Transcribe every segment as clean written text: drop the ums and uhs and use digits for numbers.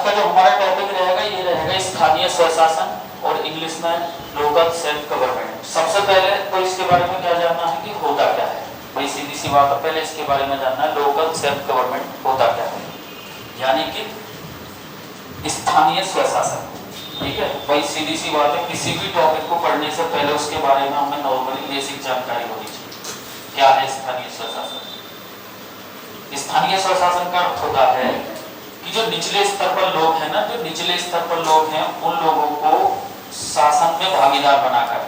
का जो हमारा टॉपिक रहेगा ये रहेगा स्थानीय स्वशासन और इंग्लिश में लोकल सेल्फ गवर्नमेंट। सबसे पहले तो इसके बारे में क्या जानना है कि होता क्या है, भाई सीधी सी बात है, पहले इसके बारे में जानना है लोकल सेल्फ गवर्नमेंट होता क्या है, यानी कि स्थानीय स्वशासन। ठीक है भाई, सीधी सी बात है, किसी भी टॉपिक को पढ़ने से पहले उसके बारे में हमें नॉर्मली बेसिक जानकारी होनी चाहिए। क्या है स्थानीय स्वशासन? स्थानीय स्वशासन का अर्थ होता है कि जो निचले स्तर पर लोग हैं ना, जो निचले स्तर पर लोग हैं उन लोगों को शासन में भागीदार बनाकर,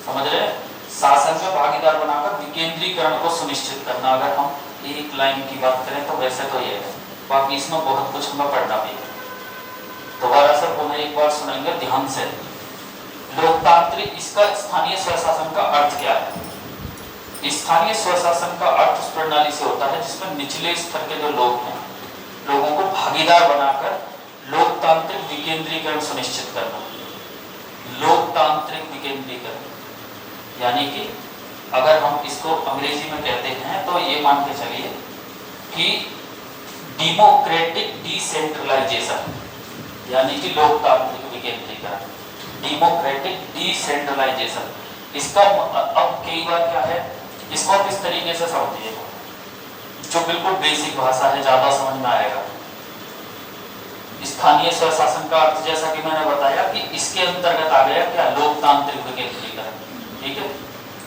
समझ रहे, शासन में भागीदार बनाकर विकेंद्रीकरण को सुनिश्चित करना। अगर हम एक लाइन की बात करें तो वैसे तो ये है, बाकी इसमें बहुत कुछ हमें पढ़ना भी है। दोबारा से पुनः एक बार सुनेंगे ध्यान से। लोकतांत्रिक, इसका स्थानीय स्वशासन का अर्थ क्या है? स्थानीय स्वशासन का अर्थ उस प्रणाली से होता है जिसमें निचले स्तर के जो लोग हैं, लोगों को भागीदार बनाकर लोकतांत्रिक विकेंद्रीकरण सुनिश्चित करना। लोकतांत्रिक विकेंद्रीकरण यानी कि अगर हम इसको अंग्रेजी में कहते हैं तो ये मान के चलिए कि डेमोक्रेटिक डिसेंट्रलाइजेशन, यानी कि लोकतांत्रिक विकेंद्रीकरण, डेमोक्रेटिक डिसेंट्रलाइजेशन। इसका अब कई बार क्या है, इसको आप इस तरीके से समझिएगा जो बिल्कुल बेसिक भाषा है, ज्यादा समझ में आएगा। स्थानीय स्वशासन का अर्थ जैसा कि मैंने बताया कि इसके अंतर्गत आ गया क्या, लोकतांत्रिक विकेंद्रीकरण। ठीक है,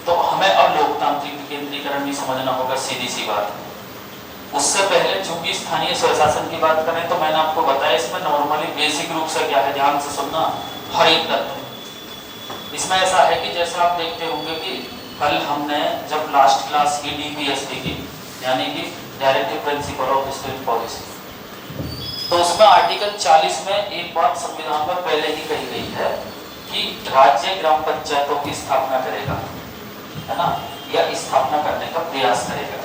तो हमें अब लोकतांत्रिक विकेंद्रीकरण भी समझना होगा, सीधी सी बात है। उससे पहले चूंकि स्थानीय स्वशासन की बात करें तो मैंने आपको बताया इसमें नॉर्मली बेसिक रूप से क्या है, ध्यान से सुनना हर एक तत्व। इसमें ऐसा है कि जैसे आप देखते होंगे कि कल हमने जब लास्ट क्लास की डीपीएसपी की, यानी कि directive principle of state policy, तो उसमें आर्टिकल 40 में एक बात संविधान में पहले ही कही गई है कि राज्य ग्राम पंचायतों की स्थापना करेगा, है ना, या स्थापना करने का प्रयास करेगा।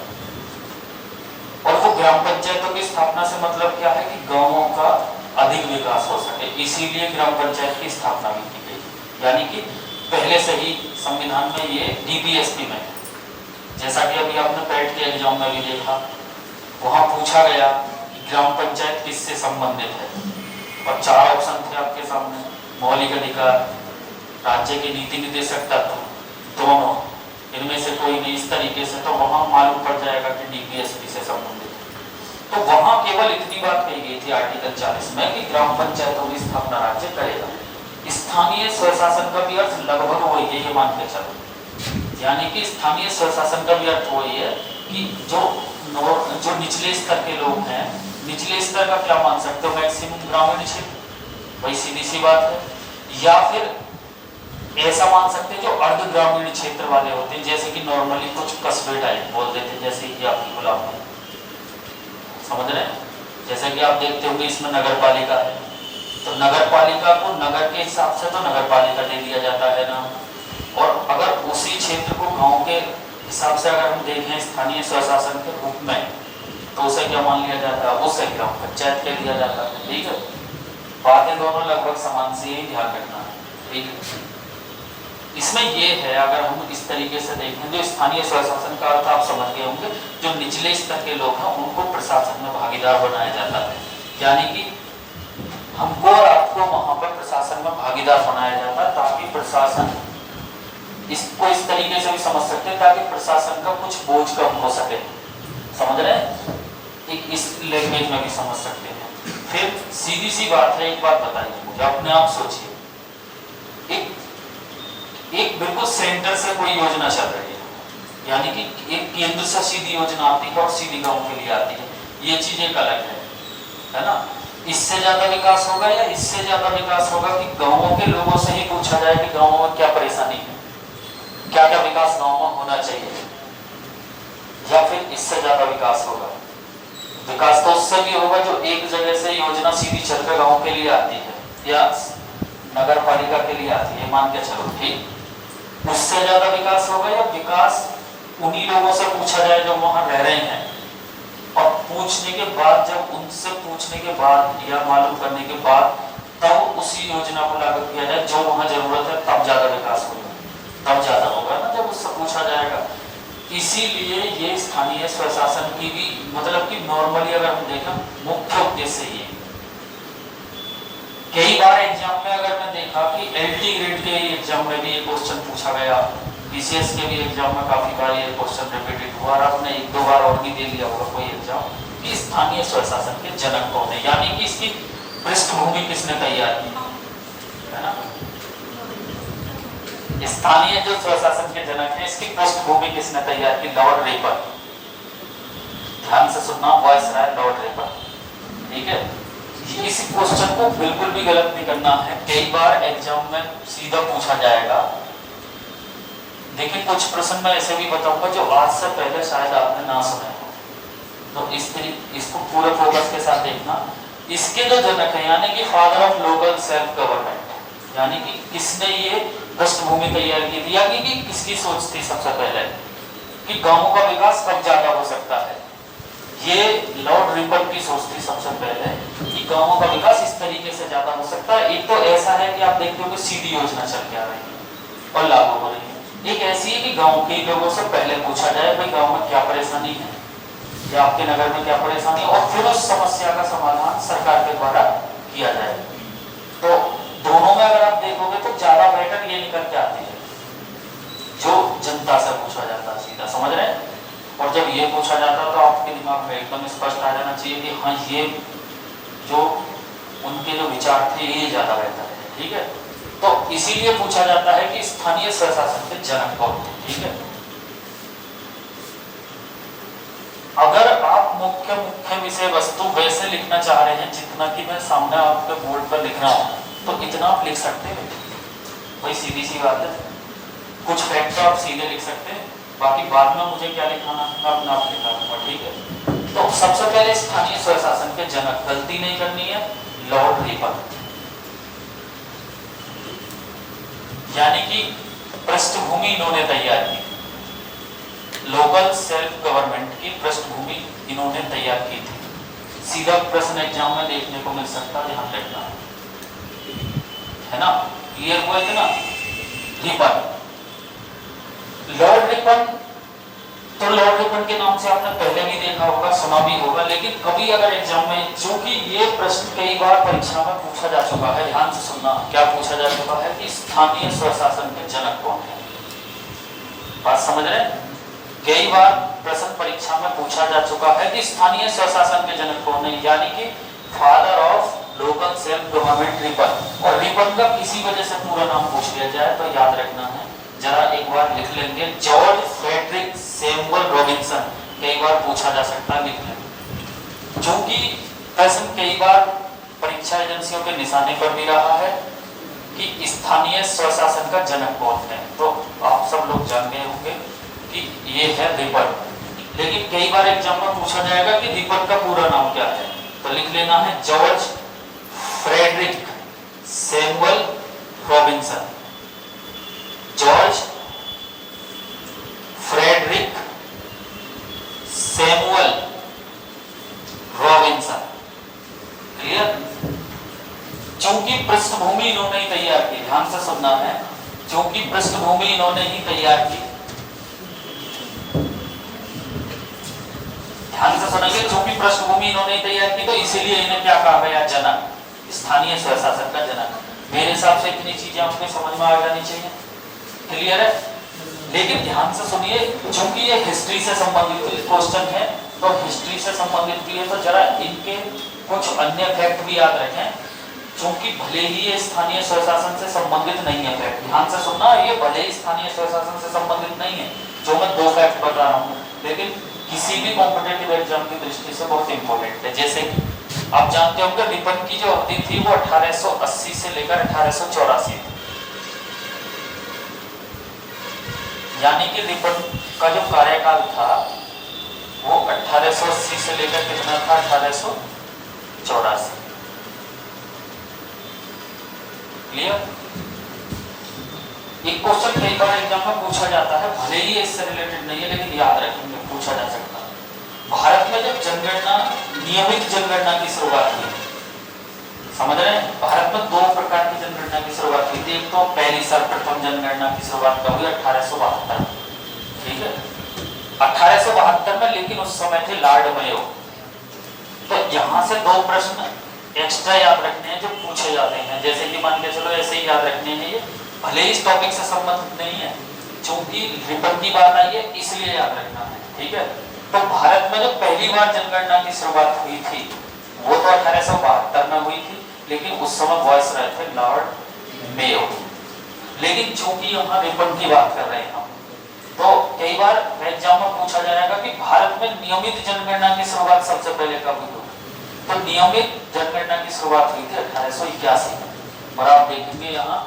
और वो ग्राम पंचायतों की स्थापना से मतलब क्या है कि गांवों का अधिक विकास हो सके, इसीलिए ग्राम पंचायत की स्थापना भी की गई। यानी कि पहले से ही संविधान में ये डीपीएसपी में, जैसा कि अभी आपने पैट के एग्जाम में भी देखा, वहां पूछा गया कि ग्राम पंचायत किससे संबंधित है, और 4 ऑप्शन थे आपके सामने, मौलिक अधिकार, राज्य के नीति निर्देशक तत्व, दोनों, इनमें से कोई नहीं। इस तरीके से तो वहां मालूम पड़ जाएगा कि डीपीएसपी से संबंधित है। तो वहां केवल इतनी बात कही गई थी आर्टिकल 40 में कि ग्राम पंचायतों की स्थापना राज्य करेगा। स्थानीय स्वशासन का भी अर्थ लगभग वही है, ये मान के चलो, यानी कि स्थानीय स्वशासन का भी अर्थ वही है कि जो निचले स्तर के लोग हैं, निचले स्तर का क्या मान सकते हो, मैक्सिमम ग्रामीण क्षेत्र, वही सीधी सी बात है, या फिर ऐसा मान सकते हैं जो अर्ध ग्रामीण क्षेत्र वाले होते हैं, जैसे कि नॉर्मली कुछ कस्बे टाइप बोल देते हैं, जैसे कि आपकी गुलाब है, समझ रहे हैं। जैसे कि आप देखते होंगे इसमें नगर पालिका है, तो नगर पालिका को नगर के हिसाब से तो नगर पालिका दे दिया जाता है ना, और अगर उसी क्षेत्र को गांव के हिसाब से अगर हम देखें स्थानीय स्वशासन के रूप में, तो उसे क्या मान लिया जाता है, उसे ग्राम पंचायत कह दिया जाता है। ठीक है, बातें दोनों लगभग समान से ही ध्यान रखना है। ठीक है, इसमें ये है, अगर हम इस तरीके से देखें, जो स्थानीय स्वशासन का अर्थ आप समझ गए होंगे, जो निचले स्तर के लोग हैं उनको प्रशासन में भागीदार बनाया जाता है, यानी कि हमको और आपको वहां पर प्रशासन में भागीदार बनाया जाता है, ताकि प्रशासन, इसको इस तरीके से भी समझ सकते हैं, ताकि प्रशासन का कुछ बोझ कम हो सके, समझ रहे हैं, एक इस लैंग्वेज में भी समझ सकते हैं। फिर सीधी सी बात है, एक बात बताइए मुझे, अपने आप सोचिए, एक बिल्कुल सेंटर से कोई योजना चल रही है, यानी कि एक केंद्र से सीधी योजना आती है और सीधी गांव के लिए आती है, ये चीज एक अलग है ना। इससे ज्यादा विकास होगा या इससे ज्यादा विकास होगा कि गांवों के लोगों से ही पूछा जाए कि गांवों में क्या परेशानी है, क्या क्या विकास गांव में होना चाहिए, या फिर इससे ज्यादा विकास होगा? विकास तो उससे भी होगा जो एक जगह से योजना सीधी चलकर गांव के लिए आती है या नगर पालिका के लिए आती है, मान के चलो, ठीक, उससे ज्यादा विकास होगा, या विकास उन्हीं लोगों से पूछा जाए जो वहां रह रहे हैं, और पूछने के बाद, जब उनसे पूछने के बाद या मालूम करने के बाद तब उसी योजना को लागू किया जाए जो वहां जरूरत है, तब ज्यादा विकास होगा, तब ज्यादा होगा ना जब उससे पूछा जाएगा। इसीलिए ये स्थानीय स्वशासन की भी, मतलब कि नॉर्मली अगर हम देखें, मुख्य उद्देश्य ये कई बार एग्जाम में अगर मैं देखा कि एलटी ग्रेड के एग्जाम में भी ये क्वेश्चन पूछा गया, बीसीएस के भी एग्जाम में काफी बार ये क्वेश्चन रिपीटेड हुआ, और आपने एक दो बार और भी दे लिया होगा कोई एग्जाम कि स्थानीय स्वशासन के जनक कौन है, यानी कि इसकी पृष्ठभूमि किसने तैयार की, है ना। स्थानीय जो स्वशासन के जनक है इसकी पृष्ठभूमि किसने तैयार की, लॉर्ड रेपर। ध्यान से सुनना, वॉइस राय लॉर्ड रेपर, ठीक है। इस क्वेश्चन को बिल्कुल भी गलत नहीं करना है, कई बार एग्जाम में सीधा पूछा जाएगा। देखिए कुछ प्रश्न मैं ऐसे भी बताऊंगा जो आज से पहले शायद आपने ना सुने हो, तो इसको पूरे फोकस के साथ देखना। इसके जो जनक है यानी कि father of local self government, यानी कि किसने ये पृष्ठभूमि तैयार की थी, यानी कि किसकी सोच थी सबसे पहले कि गांवों का विकास कब ज्यादा हो सकता है, ये लॉर्ड रिपर की सोच थी सबसे पहले कि गांवों का विकास इस तरीके से ज्यादा हो सकता है। एक तो ऐसा है कि आप देखते हो कि सीधी योजना चल के आ रही है और लागू हो रही है। एक ऐसी है कि गांव के लोगों से पहले पूछा जाए भाई गांव में क्या परेशानी है या आपके नगर में क्या परेशानी है, और फिर उस समस्या का समाधान सरकार के द्वारा किया जाए। तो दोनों में अगर आप देखोगे तो ज्यादा बेटर ये निकल के आती है जो जनता से पूछा जाता है सीधा, समझ रहे हैं। और जब ये पूछा जाता तो आपके दिमाग में एकदम स्पष्ट आ जाना चाहिए कि हाँ ये जो उनके जो विचार थे ये ज्यादा बेहतर है, ठीक है। तो इसीलिए पूछा जाता है कि स्थानीय स्वशासन के जनक कौन थे, ठीक है। अगर आप मुख्य विषय वस्तु वैसे लिखना चाह रहे हैं जितना कि मैं सामने आपके बोर्ड पर लिख रहा हूं तो इतना आप लिख सकते हैं, वही सीधी सी बात है। कुछ फैक्ट आप सीधे लिख सकते हैं, बाकी बाद में मुझे क्या लिखाना है अपना आप लिखा दूंगा, ठीक है। तो सबसे पहले स्थानीय स्वशासन के जनक, गलती नहीं करनी है, लॉर्ड रिपर, यानी कि पृष्ठभूमि इन्होंने तैयार की, लोकल सेल्फ गवर्नमेंट की पृष्ठभूमि इन्होंने तैयार की थी। सीधा प्रश्न एग्जाम में देखने को मिल सकता है, ध्यान रखना है ना, क्लियर हुआ है ना। रिपर, लॉर्ड रिपन, तो लॉर्ड रिपन के नाम से आपने पहले भी देखा होगा, सुना भी होगा, लेकिन कभी अगर एग्जाम में, चूंकि ये प्रश्न कई बार परीक्षा में पूछा जा चुका है, ध्यान से सुनना, क्या पूछा जा चुका है कि स्थानीय स्वशासन के जनक कौन है, बात समझ रहे हैं। कई बार प्रश्न परीक्षा में पूछा जा चुका है कि स्थानीय स्वशासन के जनक कौन है, यानी कि father of local self government Ripon. और रिपन का किसी वजह से पूरा नाम पूछ लिया जाए तो याद रखना है, जरा एक बार लिख लेंगे, जॉर्ज फ्रेडरिक सैमुअल रॉबिन्सन। कई बार पूछा जा सकता है, लिख लें। क्योंकि प्रश्न कई बार परीक्षा एजेंसियों के निशाने पर भी रहा है कि स्थानीय स्वशासन का जनक कौन है, तो आप सब लोग जान गए होंगे कि ये है रिपर। लेकिन कई बार एग्जाम में पूछा जाएगा कि रिपर का पूरा नाम क्या है, तो लिख लेना है George Frederick Samuel Robinson. George Frederick Samuel Robinson, clear. चूंकि पृष्ठभूमि इन्होंने ही तैयार की, ध्यान से सुनना है, चूंकि पृष्ठभूमि इन्होंने ही तैयार की, ध्यान से सुनेंगे, चूंकि पृष्ठभूमि इन्होंने ही तैयार की तो इसीलिए इन्हें क्या कहा गया, जनक, स्थानीय स्वशासन का जनक। मेरे हिसाब से इतनी चीजें आपको समझ में आ जानी चाहिए, क्लियर है। लेकिन ध्यान से सुनिए, चूंकि ये हिस्ट्री से संबंधित क्वेश्चन है तो हिस्ट्री से संबंधित भी है, तो जरा इनके कुछ अन्य फैक्ट भी याद रखें, चूंकि भले ही ये स्थानीय स्वशासन से संबंधित नहीं है फैक्ट, ध्यान से सुनना, ये भले ही स्थानीय स्वशासन से संबंधित नहीं है जो मैं दो फैक्ट बता रहा हूँ, लेकिन किसी भी कॉम्पिटेटिव एग्जाम की दृष्टि से बहुत इंपॉर्टेंट है। जैसे कि आप जानते होंगे रिपन की जो अवधि थी वो 1880 से लेकर 1884 थी, यानी कि रिपन का जो कार्यकाल था वो 1880 से लेकर कितना था, 1884, क्लियर। एक क्वेश्चन कई बार एग्जाम में पूछा जाता है, भले ही इससे रिलेटेड नहीं है लेकिन याद रखेंगे, पूछा जा सकता है। भारत में जब जनगणना, नियमित जनगणना की शुरुआत हुई, समझ रहे हैं, भारत में दो प्रकार की जनगणना की शुरुआत हुई थी। एक तो पहली सर्वप्रथम जनगणना की शुरुआत कब हुई, 1872, ठीक है, 1872 में, लेकिन उस समय थे लॉर्ड मेयो। तो यहां से दो प्रश्न एक्स्ट्रा याद रखने हैं जो पूछे जाते हैं, जैसे कि मान के चलो ऐसे ही याद रखने हैं, ये भले ही इस टॉपिक से संबंधित नहीं है, चूंकि रिपन की बात आई है इसलिए याद रखना है, ठीक है। तो भारत में जो पहली बार जनगणना की शुरुआत हुई थी वो तो 1872 में हुई थी, लेकिन उस समय वॉइस रहे थे लॉर्ड मेयो। लेकिन चूंकि यहाँ रिपन की बात कर रहे हैं हम, तो कई बार एग्जाम में पूछा जाएगा कि भारत में नियमित जनगणना की शुरुआत सबसे पहले कब हुई? तो नियमित जनगणना की शुरुआत हुई थी 1881 में, और आप देखेंगे यहाँ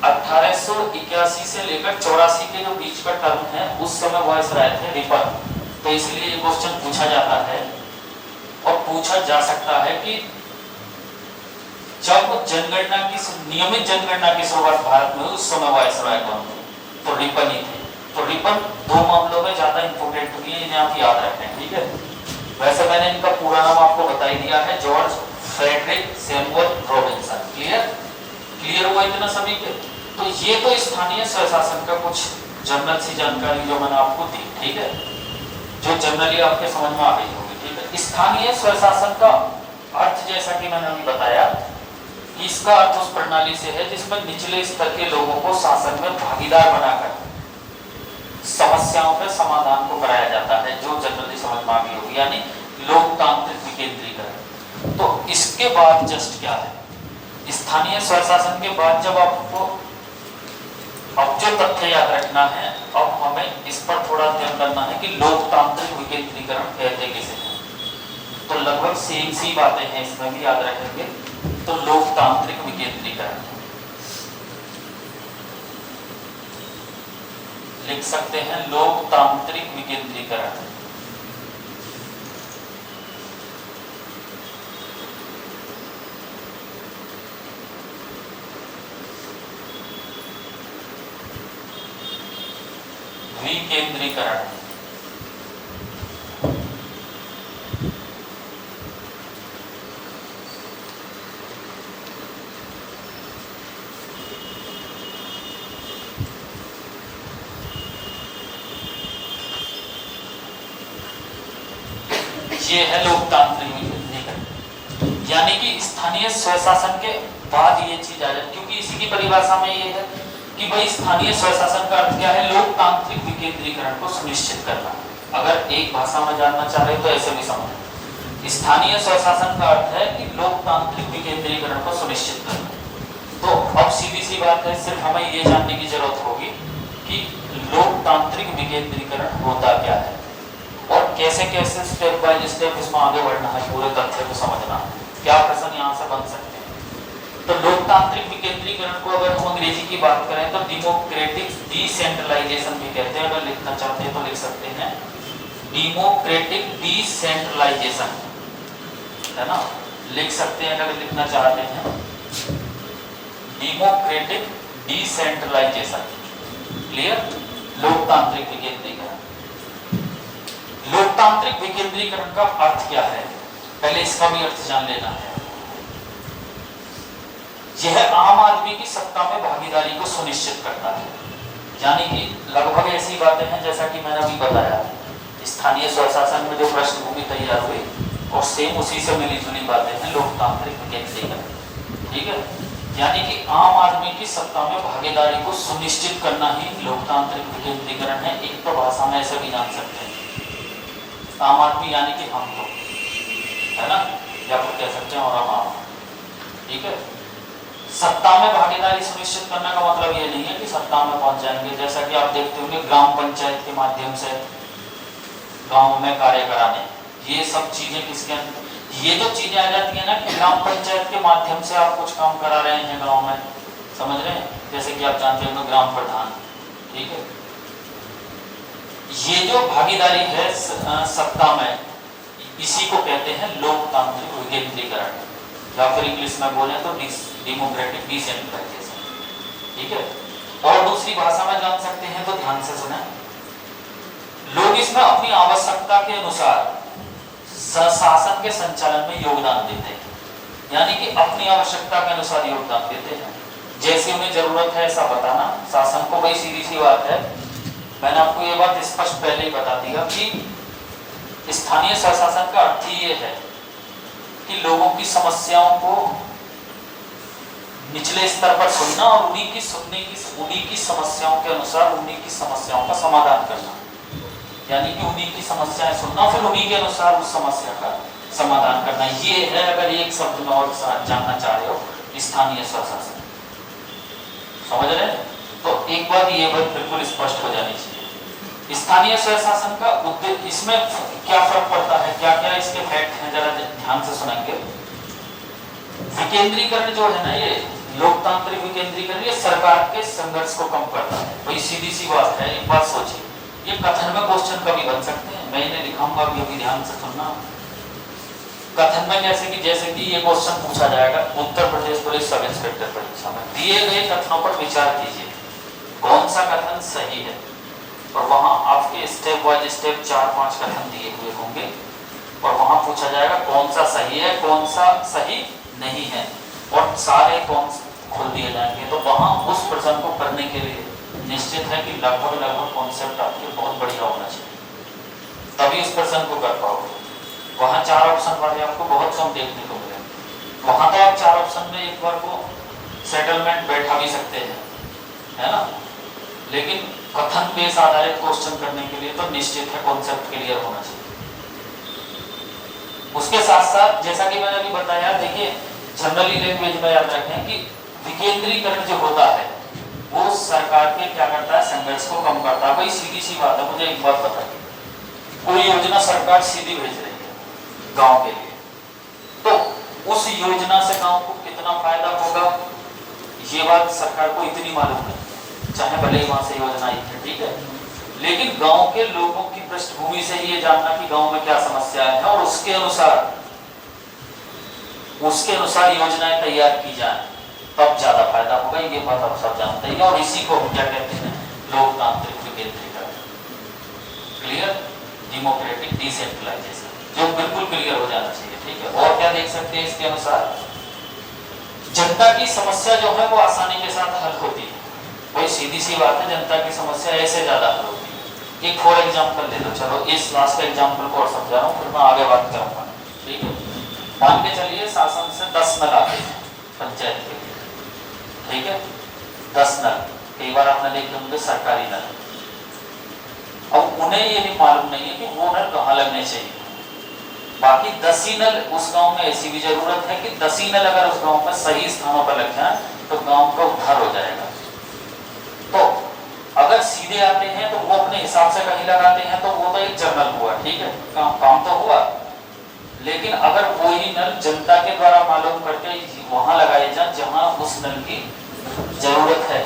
1881 से लेकर 84 के जो बीच का टर्म है उस समय वॉइस रहे थे रिपन। तो इसलिए ये क्वेश्चन पूछा जाता है और पूछा जा सकता है कि जब जनगणना की नियमित जनगणना की शुरुआत भारत में उस समय वॉइस रहे कौन थे? तो रिपन ही थे। तो रिपन दो मामलों में ज्यादा इंपोर्टेंट हुई है, इन्हें आप याद रखें, ठीक है। वैसे मैंने इनका पूरा नाम आपको बता ही दिया है, George Frederick Samuel Robinson. Clear हुआ इतना सभी के? तो ये तो स्थानीय स्वशासन का कुछ जनरल सी जानकारी जो मैंने आपको दी, ठीक है, जो जनरली आपके समझ में आ गई होगी, ठीक है। स्थानीय स्वशासन का अर्थ जैसा कि मैंने अभी बताया, इसका अर्थ उस प्रणाली से है जिसमें निचले स्तर के लोगों को शासन में भागीदार बनाकर समस्याओं के समाधान को कराया जाता है, जो जनरली समझ में आ गई होगी, यानी लोकतांत्रिक विकेंद्रीकरण। तो इसके बाद जस्ट क्या है, स्थानीय स्वशासन के बाद जब आपको अब जो तथ्य याद रखना है, अब हमें इस पर थोड़ा ध्यान करना है कि लोकतांत्रिक विकेंद्रीकरण कहते किसे हैं। तो लगभग सेम सी बातें हैं, इसमें भी याद रखेंगे। तो लोकतांत्रिक विकेंद्रीकरण लिख सकते हैं, लोकतांत्रिक विकेंद्रीकरण। विकेंद्रीकरण ये है लोकतांत्रिक विकेंद्रीकरण, यानी कि स्थानीय स्वशासन के बाद ये चीज आ जाए, क्योंकि इसी की परिभाषा में ये है कि भाई स्थानीय स्वशासन का अर्थ क्या है, लोकतांत्रिक विकेंद्रीकरण को सुनिश्चित करना। अगर एक भाषा में जानना चाह रहे हो तो ऐसे भी समझो, स्थानीय स्वशासन का अर्थ है कि लोकतांत्रिक विकेंद्रीकरण को सुनिश्चित करना। तो अब सीधी सी बात है, सिर्फ हमें ये जानने की जरूरत होगी कि लोकतांत्रिक विकेंद्रीकरण होता क्या है और कैसे कैसे स्टेप बाय स्टेप इसमें आगे बढ़ना है, पूरे तथ्य को समझना है। क्या प्रश्न यहाँ से बन सकते हैं? तो लोकतांत्रिक विकेंद्रीकरण को अगर हम अंग्रेजी की बात करें तो डेमोक्रेटिक डिसेंट्रलाइजेशन भी कहते हैं। अगर लिखना चाहते हैं तो लिख सकते हैं डेमोक्रेटिक डिसेंट्रलाइजेशन, है ना, लिख सकते हैं अगर लिखना चाहते हैं डेमोक्रेटिक डिसेंट्रलाइजेशन। क्लियर? लोकतांत्रिक विकेंद्रीकरण। लोकतांत्रिक विकेंद्रीकरण का अर्थ क्या है, पहले इसका भी अर्थ जान लेना है। यह आम आदमी की सत्ता में भागीदारी को सुनिश्चित करता है, यानी कि लगभग ऐसी बातें हैं जैसा कि मैंने अभी बताया, स्थानीय स्वशासन में जो पृष्ठभूमि तैयार हुई और सेम उसी से मिली जुली बातें हैं लोकतांत्रिक विकेंद्रीकरण, ठीक है। यानी कि आम आदमी की सत्ता में भागीदारी को सुनिश्चित करना ही लोकतांत्रिक विकेंद्रीकरण है। एक तो भाषा में ऐसे भी जान सकते हैं, आम आदमी यानी कि हम लोग, है ना, या फिर कह सकते हैं और हम, ठीक है। सत्ता में भागीदारी सुनिश्चित करने का मतलब ये नहीं है कि सत्ता में पहुंच जाएंगे, जैसा कि आप देखते होंगे ग्राम पंचायत के माध्यम से गांव में कार्य कराने, ये सब चीजें किसके अंदर, ये जो चीजें आ जाती है ना कि ग्राम पंचायत के माध्यम से आप कुछ काम करा रहे हैं गांव में, समझ रहे हैं, जैसे कि आप जानते होंगे ग्राम प्रधान, ठीक है। ये जो भागीदारी है सत्ता में, इसी को कहते हैं लोकतांत्रिक विकेंद्रीकरण, या फिर इंग्लिश में बोले तो डेमोक्रेटिक डिसेंट्रलाइजेशन, ठीक है। और दूसरी भाषा में जान सकते हैं तो ध्यान से सुने, लोग इसमें अपनी आवश्यकता के अनुसार शासन के संचालन में योगदान देते हैं, यानी कि अपनी आवश्यकता के अनुसार योगदान देते हैं, जैसे उन्हें जरूरत है ऐसा बताना शासन को। भाई सीधी सी बात है, मैंने आपको ये बात स्पष्ट पहले ही बता दिया कि स्थानीय स्वशासन का अर्थ ही ये है कि लोगों की समस्याओं को निचले स्तर पर सुनना और उन्हीं की समस्याओं के अनुसार उन्हीं की समस्याओं का समाधान करना, यानी कि उन्हीं की समस्याएं सुनना फिर उन्हीं के अनुसार उस समस्या का समाधान करना। ये है, अगर एक शब्द में और जानना चाह रहे हो, स्थानीय स्वशासन। समझ रहे हैं? तो एक बात ये बात बिल्कुल स्पष्ट हो जानी चाहिए। स्थानीय स्वशासन का उद्देश्य, इसमें क्या फर्क पड़ता है, क्या क्या इसके फैक्ट हैं, जरा ध्यान से सुनेंगे। विकेंद्रीकरण जो है ना, ये लोकतांत्रिक विकेंद्रीकरण, ये सरकार के संघर्ष को कम करता है। वही सीधी सी बात है। एक बात सोचिए, ये कथन में क्वेश्चन कभी बन सकते हैं, मैं इन्हें लिखाऊंगा अभी, ध्यान से सुनना। कथन में जैसे कि ये क्वेश्चन पूछा जाएगा, Uttar Pradesh police sub inspector परीक्षा में दिए गए कथनों पर विचार कीजिए, कौन सा कथन सही है। और वहां आपके स्टेप बाय स्टेप 4-5 कथन दिए हुए होंगे और वहां पूछा जाएगा कौन सा सही है, कौन सा सही नहीं है, और सारे कौन खोल दिए जाएंगे। तो वहां उस प्रश्न को करने के लिए निश्चित है कि लगभग कॉन्सेप्ट आपके बहुत बढ़िया होना चाहिए, तभी उस प्रश्न को कर पाओगे। वहां 4 ऑप्शन वाले आपको बहुत कम देखने को मिलेंगे। वहां तो आप 4 ऑप्शन में एक बार को सेटलमेंट बैठा भी सकते हैं, है ना, लेकिन कथन बेस आधारित क्वेश्चन करने के लिए तो निश्चित है कॉन्सेप्ट क्लियर होना चाहिए। उसके साथ साथ जैसा कि मैंने अभी बताया, देखिए जनरली लैंग्वेज में याद रखें कि विकेंद्रीकरण जो होता है वो सरकार के क्या करता है, संघर्ष को कम करता है। भाई सीधी सी बात है, मुझे एक बात बताइए, कोई योजना सरकार सीधी भेज रही है गांव के लिए, तो उस योजना से गांव को कितना फायदा होगा, ये बात सरकार को इतनी मालूम नहीं, चाहे भले ही वहां से योजना आई है, ठीक है, लेकिन गांव के लोगों की पृष्ठभूमि से ये जानना कि गांव में क्या समस्या है और उसके अनुसार योजनाएं तैयार की जाए, तब ज्यादा फायदा होगा। ये बात आप सब जानते हैं, और इसी को हम क्या कहते हैं, लोकतांत्रिक विकेंद्रीकरण। क्लियर? डेमोक्रेटिक डिसेंट्रलाइजेशन, जो बिल्कुल क्लियर हो जाना चाहिए, ठीक है। और क्या देख सकते हैं इसके अनुसार, जनता की समस्या जो है वो आसानी के साथ हल होती है। वही सीधी सी बात है, जनता की समस्या ऐसे ज्यादा हल होती है। एक फॉर एग्जाम्पल ले लो, चलो इस लास्ट का एग्जाम्पल को और समझा रहा हूँ, फिर मैं आगे बात करूंगा, ठीक है। मान के चलिए शासन से 10 नल आते हैं पंचायत के लिए, ठीक है, 10 नल, कई बार आपने देखे होंगे सरकारी नल। अब उन्हें ये भी मालूम नहीं है कि वो नल कहाँ लगने चाहिए। बाकी 10 ही नल उस गांव में, ऐसी भी जरूरत है कि 10 ही नल अगर उस गांव में सही स्थानों पर लग जाए तो गांव का उद्धार हो जाएगा। तो अगर सीधे आते हैं तो वो अपने हिसाब से कहीं लगाते हैं, तो वो तो एक जनरल हुआ, ठीक है, काम तो हुआ। लेकिन अगर वो ही नल जनता के द्वारा मालूम करके वहां लगाए जाए जहां उस नल की जरूरत है,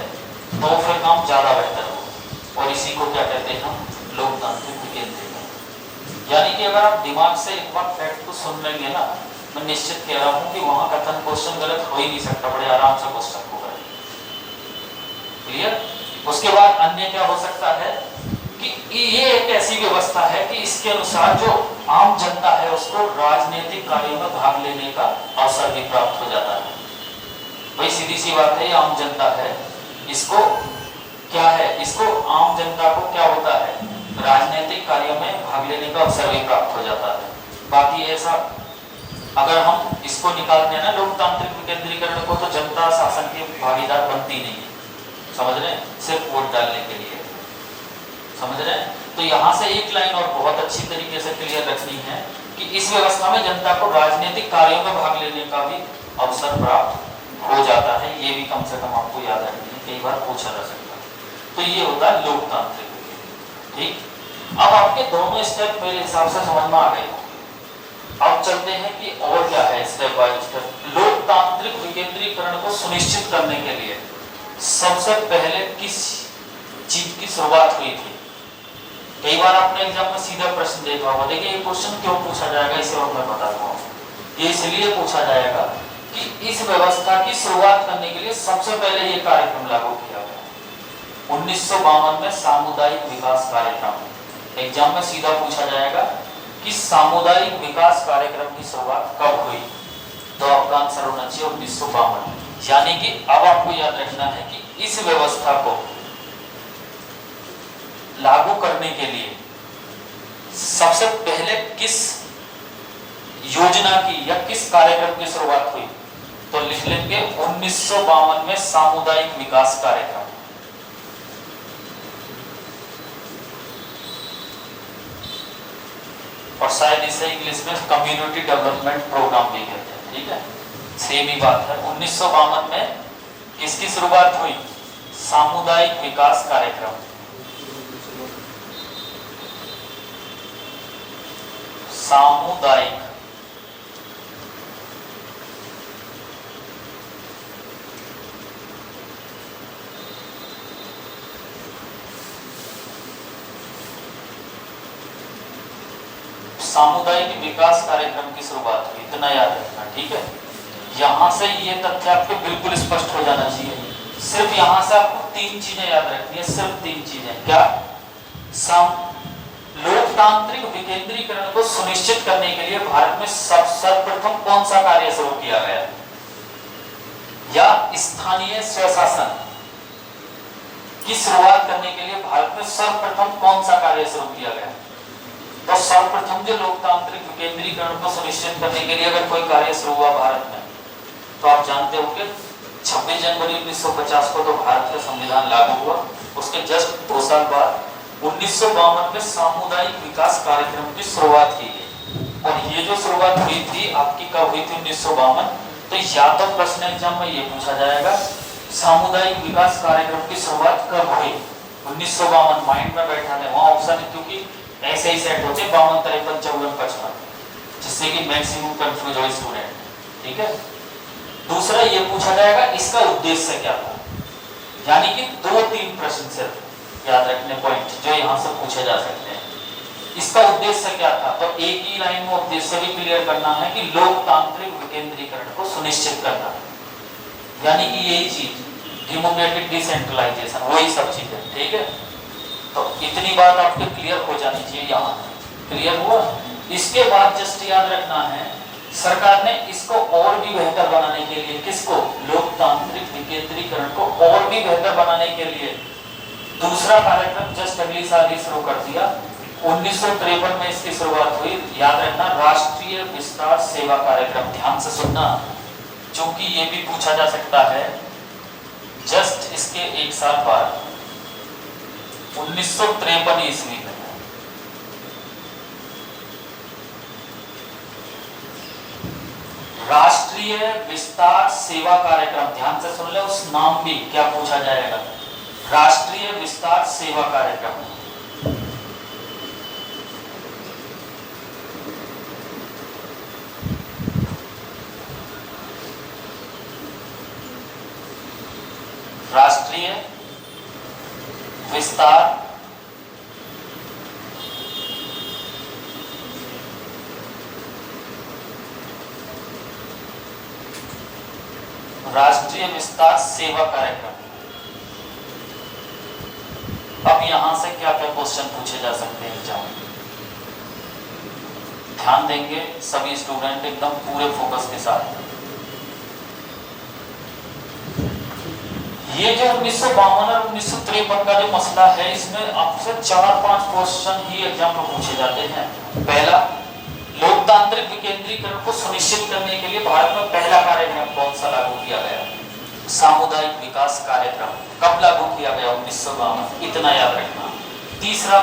तो फिर काम ज्यादा बेहतर हो। और इसी को क्या कहते हैं हम, लोकतांत्रिक विकेंद्रीकरण। यानी कि अगर आप दिमाग से एक बार फैक्ट को सुन लेंगे ना, मैं निश्चित कह रहा हूं कि वहां कथन क्वेश्चन गलत हो ही नहीं सकता, बड़े आराम से क्वेश्चन को करें। क्लियर? उसके बाद अन्य क्या हो सकता है कि ये एक ऐसी व्यवस्था है कि इसके अनुसार जो आम जनता है उसको राजनीतिक कार्यों में भाग लेने का अवसर भी प्राप्त हो जाता है। भाई सीधी सी बात है, ये आम जनता है, इसको क्या है, इसको आम जनता को क्या होता है, राजनीतिक कार्यों में भाग लेने का अवसर भी प्राप्त हो जाता है। बाकी ऐसा अगर हम इसको निकालते हैं ना लोकतांत्रिक विकेंद्रीकरण को, तो जनता शासन की भागीदार बनती नहीं है, समझ रहे हैं, सिर्फ वोट डालने के लिए, समझ रहे हैं। तो यहाँ से एक लाइन और बहुत अच्छी तरीके से क्लियर रखनी है कि इस व्यवस्था में जनता को राजनीतिक कार्यों में भाग लेने का भी अवसर प्राप्त हो जाता है। ये भी कम से कम आपको याद रखनी है, कई बार पूछा जा सकता है। तो ये होता है लोकतांत्रिक विकेंद्रीकरण, ठीक। अब आपके दोनों स्टेप मेरे हिसाब से समझ में आ गए। अब चलते हैं कि और क्या है स्टेप बाय स्टेप। लोकतांत्रिक विकेंद्रीकरण को सुनिश्चित करने के लिए सबसे पहले किस चीज की शुरुआत हुई थी? कई बार आपने एग्जाम में सीधा प्रश्न देखा होगा, देखिए ये क्वेश्चन क्यों पूछा जाएगा इसे और मैं बता दूंगा। ये इसलिए पूछा जाएगा कि इस व्यवस्था की शुरुआत करने के लिए सबसे पहले ये कार्यक्रम लागू किया गया 1952 में, सामुदायिक विकास कार्यक्रम। एग्जाम में सीधा पूछा जाएगा कि सामुदायिक विकास कार्यक्रम की शुरुआत कब हुई, तो आपका आंसर होना चाहिए 1952। यानी कि अब आपको याद रखना है कि इस व्यवस्था को लागू करने के लिए सबसे पहले किस योजना की या किस कार्यक्रम की शुरुआत हुई? तो लिख लेंगे 1952 में सामुदायिक विकास कार्यक्रम। और शायद इसे इंग्लिश में कम्युनिटी डेवलपमेंट प्रोग्राम भी कहते हैं। ठीक है, सेम ही बात है। 1952 में किसकी शुरुआत हुई? सामुदायिक विकास कार्यक्रम। सामुदायिक सामुदायिक विकास कार्यक्रम की शुरुआत हुई, इतना याद रखना। ठीक है, यहां से ये तथ्य आपके बिल्कुल स्पष्ट हो जाना चाहिए। सिर्फ यहां से आपको 3 चीजें याद रखनी है, सिर्फ 3 चीजें। क्या? लोकतांत्रिक विकेंद्रीकरण को सुनिश्चित करने के लिए भारत में सर्वप्रथम कौन सा कार्य शुरू किया गया? या स्थानीय स्वशासन की शुरुआत करने के लिए भारत में सर्वप्रथम कौन सा कार्य शुरू किया गया? तो सर्वप्रथम जो लोकतांत्रिक विकेंद्रीकरण को सुनिश्चित करने के लिए अगर कोई कार्य शुरू हुआ भारत में, तो आप जानते हो कि 26 जनवरी 1950 को तो भारत का संविधान लागू हुआ। उसके जस्ट 2 साल बाद 1952 में सामुदायिक विकास कार्यक्रम की शुरुआत की गई। और ये जो शुरुआत हुई थी आपकी कब हुई थी? 1952। तो या तो प्रश्न एग्जाम में ये पूछा जाएगा सामुदायिक विकास कार्यक्रम की शुरुआत कब हुई? 1952 माइंड में बैठा है, वहां ऑप्शन है, क्योंकि ऐसे ही सेट होते 52, 53, 54, 55, जिससे कि मैक्सिमम कंफ्यूज हो स्टूडेंट। ठीक है, दूसरा ये पूछा जाएगा इसका उद्देश्य क्या था? यानी कि 2-3 प्रश्न सिर्फ याद रखने पॉइंट जो यहां से पूछे जा सकते हैं। इसका उद्देश्य क्या था? तो एक ही लाइन में उद्देश्य भी क्लियर करना है कि लोकतांत्रिक विकेंद्रीकरण को सुनिश्चित करना, यानी कि यही चीज डेमोक्रेटिक डिसेंट्रलाइजेशन, वही सब चीजें। ठीक है, तो इतनी बात आपके क्लियर हो जानी चाहिए। यहाँ क्लियर हुआ? इसके बाद जस्ट याद रखना है सरकार ने इसको और भी बेहतर बनाने के लिए, किसको? लोकतांत्रिक विकेंद्रीकरण को और भी बेहतर बनाने के लिए दूसरा कार्यक्रम जस्ट अगली साल ही शुरू कर दिया। 1953 में इसकी शुरुआत हुई। याद रखना, राष्ट्रीय विस्तार सेवा कार्यक्रम। ध्यान से सुनना, क्योंकि ये भी पूछा जा सकता है जस्ट इसके 1 साल बाद 1953 ईस्वी में राष्ट्रीय विस्तार सेवा कार्यक्रम। ध्यान से सुन ले, उस नाम भी क्या पूछा जाएगा? राष्ट्रीय विस्तार सेवा कार्यक्रम। राष्ट्रीय विस्तार राष्ट्रीय विस्तार सेवा कार्यक्रम। अब यहां से क्या क्या क्वेश्चन पूछे जा सकते हैं एग्जाम? ध्यान देंगे सभी स्टूडेंट एकदम पूरे फोकस के साथ। ये जो 1952 और 1953 का जो मसला है, इसमें आपसे 4-5 क्वेश्चन ही एग्जाम में पूछे जाते हैं। पहला, लोकतांत्रिक विकेंद्रीकरण को सुनिश्चित करने के लिए भारत में पहला कार्यक्रम कौन सा लागू किया गया? सामुदायिक विकास कार्यक्रम। कब लागू किया गया? 1952। इतना याद रखना। तीसरा,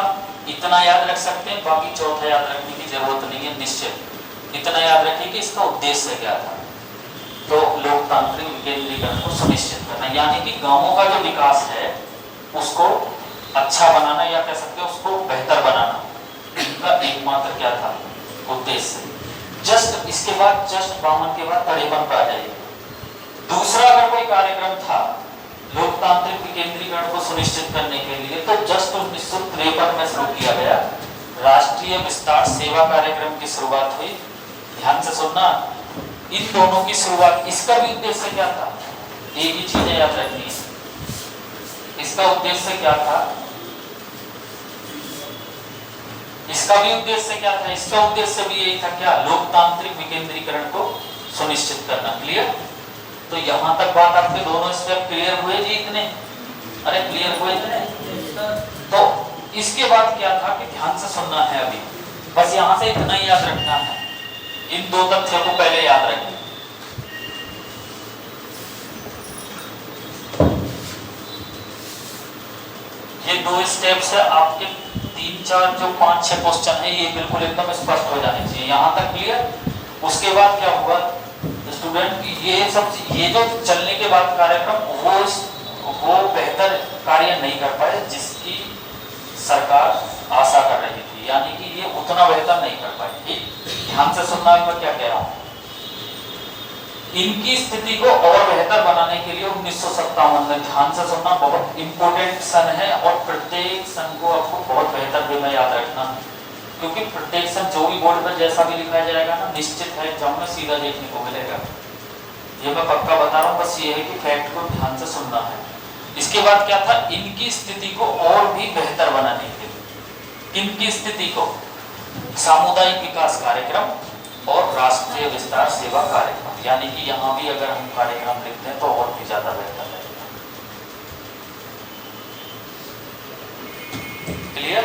इतना याद रख सकते हैं, बाकी चौथा याद रखने की जरूरत नहीं है निश्चित। इतना याद रखिए कि इसका उद्देश्य क्या था। तो लोकतांत्रिक विकेंद्रीकरण को सुनिश्चित करना, यानी कि गांवों का जो विकास है उसको अच्छा बनाना, या कह सकते हैं उसको बेहतर बनाना, इनका एकमात्र क्या था? उद्देश्य। जस्ट इसके बाद जस्ट 52 के बाद 53 पर आ जाइए। दूसरा अगर कोई कार्यक्रम था लोकतांत्रिक विकेंद्रीकरण को सुनिश्चित करने के लिए, तो जस्ट 1953 में शुरू किया गया राष्ट्रीय विस्तार सेवा कार्यक्रम की शुरुआत हुई। ध्यान से सुनना, इन दोनों की शुरुआत, इसका भी उद्देश्य क्या था? एक ही चीजें याद रखनी है। इसका उद्देश्य क्या था? इसका भी उद्देश्य क्या था? इसका उद्देश्य भी यही था, क्या? लोकतांत्रिक विकेंद्रीकरण को सुनिश्चित करना। क्लियर? तो यहां तक बात आपके दोनों स्टेप क्लियर हुए जी? इतने? अरे क्लियर हुए इतने? तो इसके बाद क्या था कि ध्यान से सुनना है अभी, बस यहां से इतना ही याद रखना है इन दो तथ्यों को पहले याद रखें। ये दो स्टेप्स है, आपके 3, 4 जो 5, 6 क्वेश्चन है ये बिल्कुल एकदम स्पष्ट हो जाने चाहिए। यहाँ तक क्लियर। उसके बाद क्या हुआ स्टूडेंट, ये जो चलने के बाद कार्यक्रम वो बेहतर कार्य नहीं कर पाए जिसकी सरकार आशा कर रही थी, यानी कि ये उतना बेहतर नहीं कर पाए। ठीक, ध्यान से सुनना मैं क्या कह रहा हूँ। इनकी स्थिति को और बेहतर बनाने के लिए 1957 में, ध्यान से सुनना, बहुत इंपोर्टेंट सन है और प्रत्येक सन को आपको बहुत बेहतर वे में याद रखना है, क्योंकि प्रत्येक सन जो भी बोर्ड पर जैसा भी लिखा जाएगा ना, निश्चित है एग्जाम में सीधा देखने को मिलेगा। ये मैं पक्का बता रहा हूँ, बस ये है कि फैक्ट को ध्यान से सुनना है। इसके बाद क्या था, इनकी स्थिति को और भी बेहतर बनाने के लिए, इनकी स्थिति को सामुदायिक विकास कार्यक्रम और राष्ट्रीय विस्तार सेवा कार्यक्रम, यानी कि यहाँ भी अगर हम कार्यक्रम लिखते हैं तो और भी ज्यादा बेहतर लगेगा। क्लियर?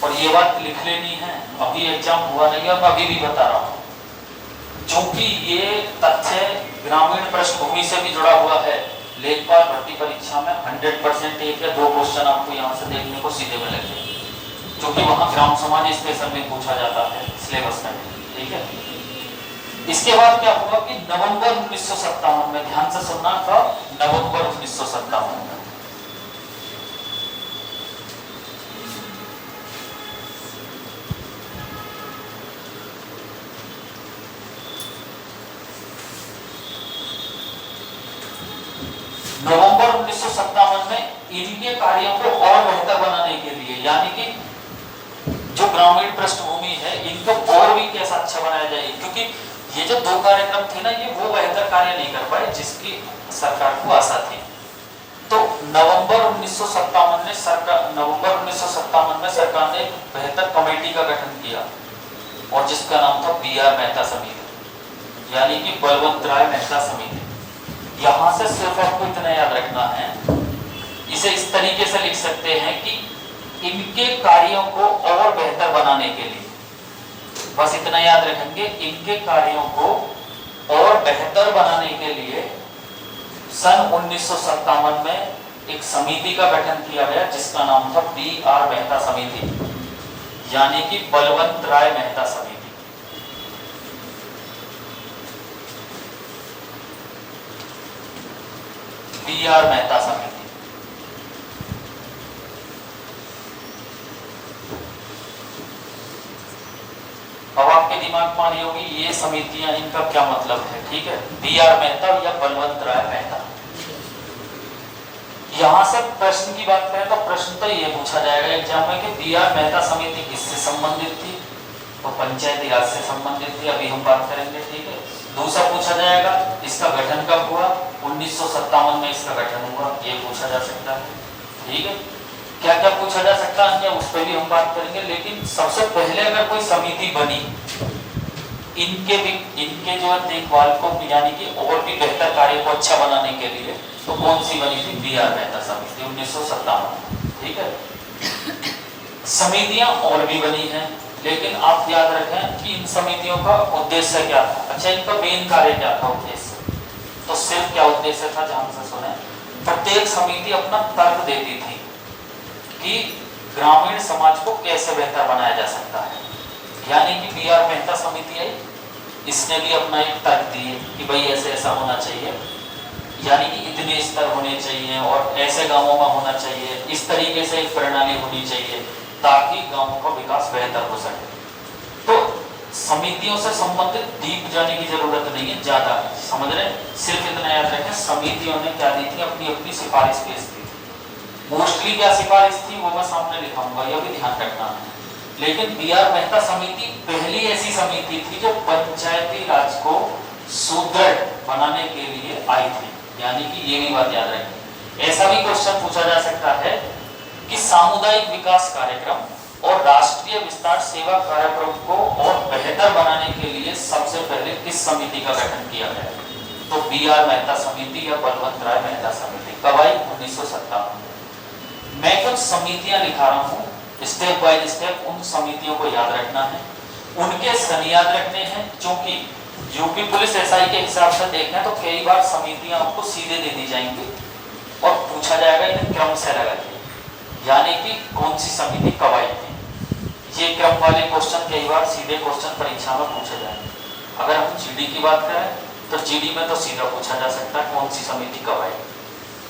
और ये बात लिख लेनी है, अभी एग्जाम हुआ नहीं और मैं अभी भी बता रहा हूँ, क्योंकि ये तथ्य ग्रामीण पृष्ठभूमि से भी जुड़ा हुआ है। लेखपाल भर्ती परीक्षा में 100% 1 या 2 क्वेश्चन आपको यहाँ से देखने को सीधे मिलेंगे, क्योंकि वहां ग्राम समाज स्पेशल में पूछा जाता है सिलेबस में। ठीक है। इसके बाद क्या हुआ कि नवंबर 1957 में, ध्यान से सुनना था, नवंबर 1957 में नवंबर 1957 में इनके कार्यों को और बेहतर बनाने के लिए, यानी कि जो ग्रामीण पृष्ठभूमि है इनको और भी कैसा अच्छा बनाया जाए, क्योंकि ये जो 2 कार्यक्रम थे ना, ये वो बेहतर कार्य नहीं कर पाए जिसकी सरकार को आशा थी। तो नवंबर 1957 में सरकार ने एक बेहतर कमेटी का गठन किया और जिसका नाम था BR मेहता समिति, यानी कि बलवंत राय मेहता समिति। यहां से सिर्फ आपको इतना याद रखना है, इसे इस तरीके से लिख सकते हैं कि इनके कार्यों को और बेहतर बनाने के लिए, बस इतना याद रखेंगे, इनके कार्यों को और बेहतर बनाने के लिए सन 1957 में एक समिति का गठन किया गया जिसका नाम था BR मेहता समिति, यानी कि बलवंत राय मेहता समिति। BR मेहता समिति। अब आपके दिमाग में आ रही होगी ये समितियां, इनका क्या मतलब है। ठीक है, BR मेहता या बलवंत राय मेहता। यहां से प्रश्न की बात करें तो प्रश्न तो ये पूछा जाएगा एग्जाम में कि BR मेहता समिति किससे संबंधित थी, तो पंचायती राज से संबंधित थी, अभी हम बात करेंगे। ठीक है। दूसरा पूछा जाएगा इसका गठन कब हुआ, 1957 में इसका गठन हुआ, ये पूछा जा सकता है। ठीक है। क्या क्या पूछा जा सकता है उस पर भी हम बात करेंगे, लेकिन सबसे पहले अगर कोई समिति बनी इनके जो देखभाल को, यानी कि और भी बेहतर कार्य को अच्छा बनाने के लिए, तो कौन सी बनी थी, BR मेहता समिति 1957। ठीक है। समितियां और भी बनी हैं, लेकिन आप याद रखें कि इन समितियों का उद्देश्य क्या था। अच्छा, इनका मेन कार्य क्या था, उद्देश्य, तो सिर्फ क्या उद्देश्य था, ध्यान से सुने। प्रत्येक समिति अपना तर्क देती थी कि ग्रामीण समाज को कैसे बेहतर बनाया जा सकता है, यानी कि BR मेहता समिति आई, इसने भी अपना एक तर्क दिए कि भाई ऐसे ऐसा होना चाहिए, यानी कि इतने स्तर होने चाहिए और ऐसे गांवों में होना चाहिए, इस तरीके से एक प्रणाली होनी चाहिए ताकि गांवों का विकास बेहतर हो सके। तो समितियों से संबंधित डीप जाने की जरूरत नहीं है, ज्यादा समझ रहे, सिर्फ इतना याद रखें समितियों ने क्या दी थी, अपनी अपनी सिफारिश पेश की थी। मोस्टली क्या सिफारिश थी वो मैं सामने लिखाऊंगा, यह भी ध्यान रखना है। लेकिन BR मेहता समिति पहली ऐसी समिति थी जो पंचायती राज को सुदृढ़ बनाने के लिए आई थी, यानी कि ये भी बात याद रखें। ऐसा भी क्वेश्चन पूछा जा सकता है कि सामुदायिक विकास कार्यक्रम और राष्ट्रीय विस्तार सेवा कार्यक्रम को और बेहतर बनाने के लिए सबसे पहले किस समिति का गठन किया गया, तो BR मेहता समिति या बलवंत राय मेहता समिति। कब आई, 1957। मैं कुछ समितियां लिखा रहा हूं, स्टेप बाय स्टेप उन समितियों को याद रखना है। उनके सन याद रखने हैं, क्योंकि यूपी पुलिस एसआई के हिसाब से देखें तो कई बार समितियां आपको सीधे दे दी जाएंगी और पूछा जाएगा इन्हें क्रम से लगाइए, यानी कि कौन सी समिति कब आई थी। ये क्रम वाले क्वेश्चन कई बार सीधे क्वेश्चन परीक्षा में पूछे जाएंगे। अगर हम जीडी की बात करें तो जीडी में तो सीधा पूछा जा सकता है कौन सी समिति कब आई।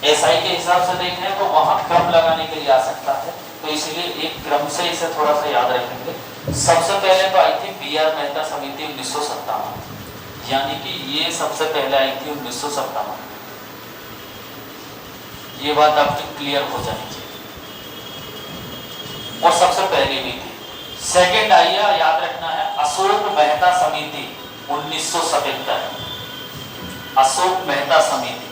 एसआई के हिसाब से देखें तो वहां क्रम लगाने के लिए आ सकता है, तो इसलिए एक क्रम से इसे थोड़ा सा याद रखेंगे। सबसे पहले तो आई थी बीआर मेहता समिति 1957, यानी कि ये सबसे पहले आई थी 1957। ये बात आपकी क्लियर हो जानी चाहिए, और सबसे पहले भी थी। सेकंड आई है, याद रखना है, अशोक मेहता समिति 1977। अशोक मेहता समिति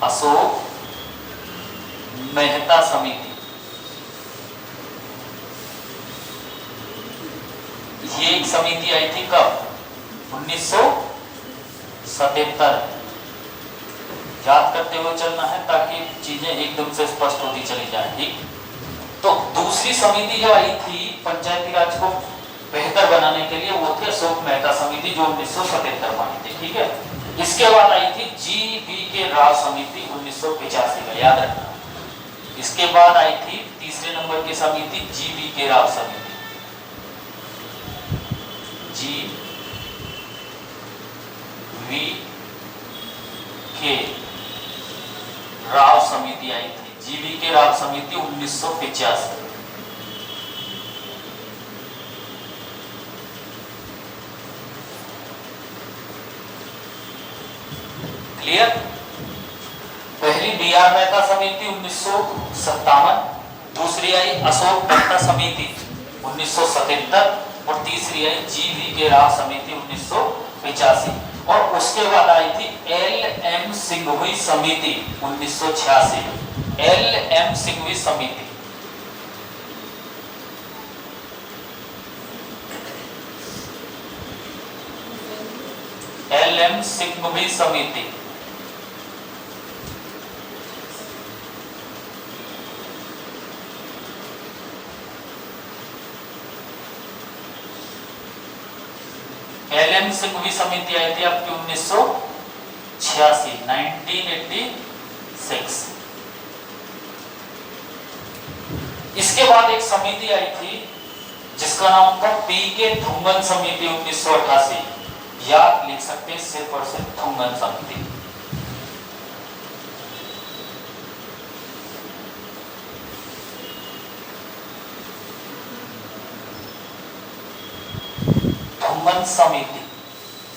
अशोक मेहता समिति, ये एक समिति आई थी कब? 1977। याद करते हुए चलना है ताकि चीजें एकदम से स्पष्ट होती चली जाए। ठीक, तो दूसरी समिति जो आई थी पंचायती राज को बेहतर बनाने के लिए, वो थी अशोक मेहता समिति जो 1977 बनी थी। ठीक है, इसके बाद आई थी जी.वी. के राव समिति 1985 में, याद रखना। इसके बाद आई थी तीसरे नंबर की समिति जी.वी. के राव समिति, जी.वी. के राव समिति आई थी, जी.वी. के राव समिति 1985। क्लियर? पहली बीआर मेहता समिति 1957, दूसरी आई अशोक मेहता समिति 1977 और तीसरी आई जी.वी. के राव समिति 1985। और उसके बाद आई थी एल.एम. सिंघवी समिति 1986। एल.एम. सिंघवी समिति, एल.एम. सिंघवी समिति एल.एम. सिंघवी समिति आई थी आपकी 1986। इसके बाद एक समिति आई थी जिसका नाम था पी.के. थुंगन समिति 1988। याद लिख सकते हैं सिर्फ और सिर्फ थुंगन समिति। थुंगन समिति